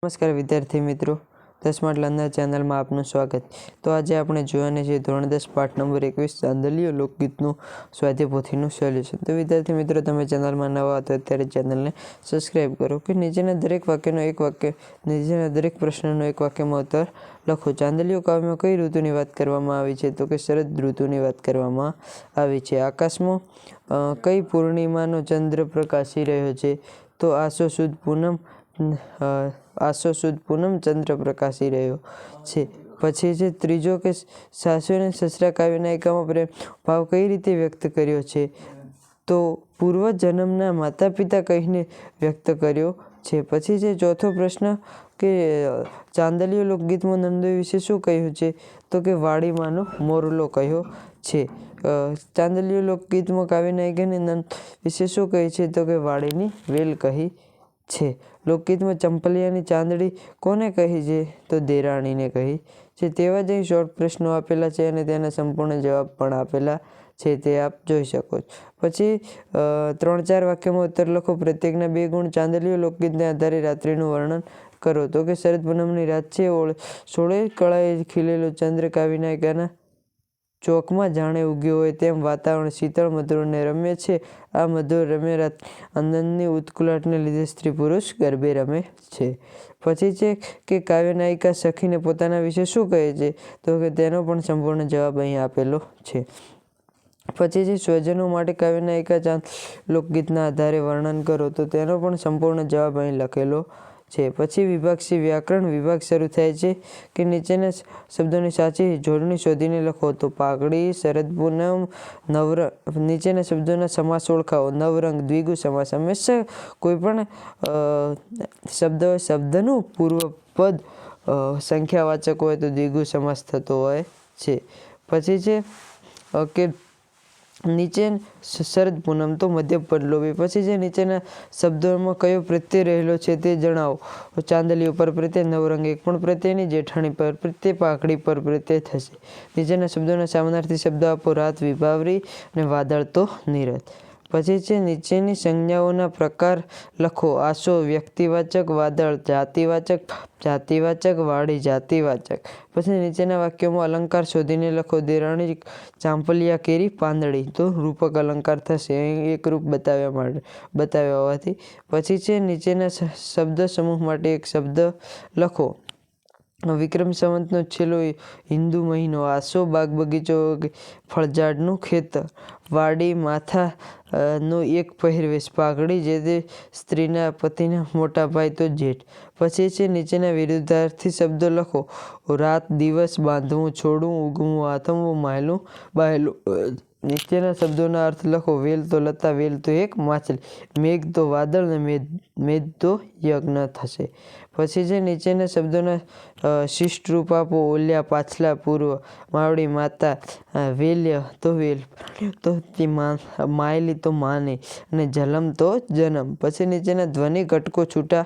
નમસ્કાર વિદ્યાર્થી મિત્રો, ધ સ્માર્ટ લર્નર ચેનલમાં આપનું સ્વાગત. તો આજે આપણે જોવાની છે ધોરણ 10 પાઠ નંબર 21 ચાંદલીઓ લોકગીતનું સ્વાધ્યાય પોથીનું સોલ્યુશન. તો વિદ્યાર્થી મિત્રો, તમે ચેનલમાં નવા હતા ત્યારે ચેનલને સબસ્ક્રાઈબ કરો કે નીચેના દરેક પ્રશ્નનો એક વાક્યમાં ઉત્તર લખો. ચાંદલીઓ કાવ્યમાં કઈ ઋતુની વાત કરવામાં આવી છે? તો કે શરદ ઋતુની વાત કરવામાં આવી છે. આકાશમાં કઈ પૂર્ણિમાનો ચંદ્ર પ્રકાશી રહ્યો છે? તો આસો સુદ પૂનમ ચંદ્ર પ્રકાશી રહ્યો છે. પછી છે ત્રીજો કે સાસુ અને સસરા કાવ્યના એકમમાં પ્રેમ ભાવ કઈ રીતે વ્યક્ત કર્યો છે? તો પૂર્વ જન્મના માતા પિતા કહીને વ્યક્ત કર્યો છે. પછી છે ચોથો પ્રશ્ન કે ચાંદલીઓ લોકગીતમાં નંદોઈ વિશે શું કહ્યું છે? તો કે વાડીમાંનો મોરલો કહ્યો છે. ચાંદલીઓ લોકગીતમાં કાવ્યનાયિકાને નંદ વિશે શું કહે છે? તો કે વાડીની વેલ કહી છે. લોકગીતમાં ચંપલિયાની ચાંદડી કોને કહી છે? તો દેરાણીને કહી છે. તેવા જ અહીં શોર્ટ પ્રશ્નો આપેલા છે અને તેના સંપૂર્ણ જવાબ પણ આપેલા છે, તે આપ જોઈ શકો છો. પછી 3-4 વાક્યમાં ઉત્તર લખો. પ્રત્યેકના 2 ગુણ. ચાંદલીઓ લોકગીતને આધારે રાત્રિનું વર્ણન કરો. તો કે શરદ પૂનમની રાત છે, સોળે કળાએ ખીલેલો ચંદ્ર કાવ્યનાયિકાના ચોકમાં જાણે ઉગ્યો હોય તેમ વાતાવરણ શીતળ મધુર અને રમ્ય છે. આ મધુર રમ્ય રાત આનંદની ઉત્કુલાટને લીધે સ્ત્રી પુરુષ ગરબે રમે છે. પછી છે કે કાવ્યનાયિકા સખીને પોતાના વિશે શું કહે છે? તો કે તેનો પણ સંપૂર્ણ જવાબ અહીં આપેલો છે. પછી છે સ્વજનો માટે કાવ્યનાયિકા ચાંદ લોકગીતના આધારે વર્ણન કરો. તો તેનો પણ સંપૂર્ણ જવાબ અહીં લખેલો છે. પછી વિભાગ સી વ્યાકરણ વિભાગ શરૂ થાય છે કે નીચેના શબ્દોની સાચી જોડણી શોધીને લખો. તો પાઘડી, શરદ પૂનમ, નવરંગ. નીચેના શબ્દોના સમાસ ઓળખાવો. નવરંગ દ્વિગુ સમાસ. હંમેશા કોઈ પણ શબ્દનું પૂર્વપદ સંખ્યાવાચક હોય તો દ્વિગુ સમાસ થતો હોય છે. પછી છે કે નીચે શરદ પૂનમ તો મધ્યપદ લોભી. પછી જે નીચેના શબ્દોમાં કયો પ્રત્યય રહેલો છે તે જણાવો. ચાંદલીઓ પર પ્રત્યય, નવરંગ એક પણ પ્રત્યયની, જેઠાણી પર પ્રત્યય, પાઘડી પર પ્રત્યય થશે. નીચેના શબ્દોના સમાનાર્થી શબ્દો આપો. રાત વિભાવરી અને વાદળ તો નિરત. પછી છે નીચેની સંજ્ઞાઓના પ્રકાર લખો. આસો વ્યક્તિવાચક, વાદળ જાતિવાચક, જાતિવાચક, વાડી જાતિવાચક. પછી નીચેના વાક્યોમાં અલંકાર શોધીને લખો. દેરાણી ચાંપલિયા કેરી પાંદડી, તો રૂપક અલંકાર થશે અહીં એક રૂપ બતાવ્યા હોવાથી. પછી છે નીચેના શબ્દ સમૂહ માટે એક શબ્દ લખો. વિક્રમ સંવતનો છેલ્લો હિન્દુ મહિનો. આસો બાગ બગીચો ફળઝાડનું ખેતર. વાડી માથા નો એક પહેરવેશ. પાઘડી જે તે સ્ત્રીના પતિના મોટા ભાઈ તો જેઠ. પછી છે નીચેના વિરુદ્ધાર્થી શબ્દો લખો. રાત દિવસ, બાંધવું છોડવું, ઉગવું આથમવું, માયલું બાયલું. નીચેના શબ્દોના અર્થ લખો. વેલ તો લતા, વેલ તો એક માછલી. મેઘ તો વાદળ અને મેઘ તો યજ્ઞ થશે. પછી જે નીચેના શબ્દોના શિષ્ટ રૂપ આપો. ઓલ્યા પાછલા પૂર્વ, માવડી માતા, વેલ્ય તો વેલ, તો માયલી તો માને અને જલમ તો જન્મ. પછી નીચેના ધ્વનિ ઘટકો છૂટા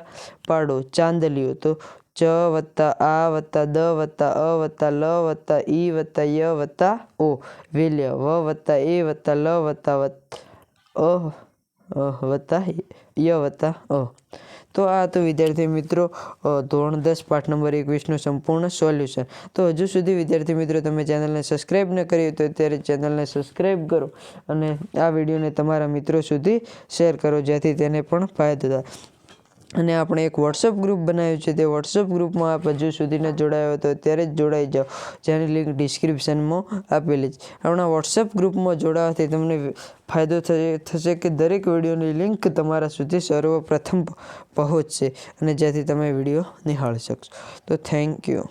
પાડો. ચાંદલીઓ તો ચ વત્તા આ વત્તા દ વત્તા અ વત્તા લ વત્તા ઈ વત્તા ય વત્તા ઓ. વેલ્ય વ વત્તા એ વત્તા લ વત્તા અ વત્તા ય વત્તા અ. તો આ તો વિદ્યાર્થી મિત્રો ધોરણ 10 પાઠ નંબર 21નું સંપૂર્ણ સોલ્યુશન. તો હજુ સુધી વિદ્યાર્થી મિત્રો તમે ચેનલને સબસ્ક્રાઈબ ન કરી તો અત્યારે ચેનલને સબસ્ક્રાઈબ કરો અને આ વિડીયોને તમારા મિત્રો સુધી શેર કરો જેથી તેને પણ ફાયદો થાય. અને આપણે એક વોટ્સઅપ ગ્રુપ બનાવ્યું છે. તે વોટ્સઅપ ગ્રુપમાં આપ હજુ સુધી ન જોડાયો હોય તો અત્યારે જ જોડાઈ જાઓ, જેની લિંક ડિસ્ક્રિપ્શનમાં આપેલી છે. આપણા વોટ્સઅપ ગ્રુપમાં જોડાવાથી તમને ફાયદો થશે કે દરેક વિડીયોની લિંક તમારા સુધી સર્વપ્રથમ પહોંચશે અને જેથી તમે વિડીયો નિહાળી શકશો. તો થેન્ક યુ.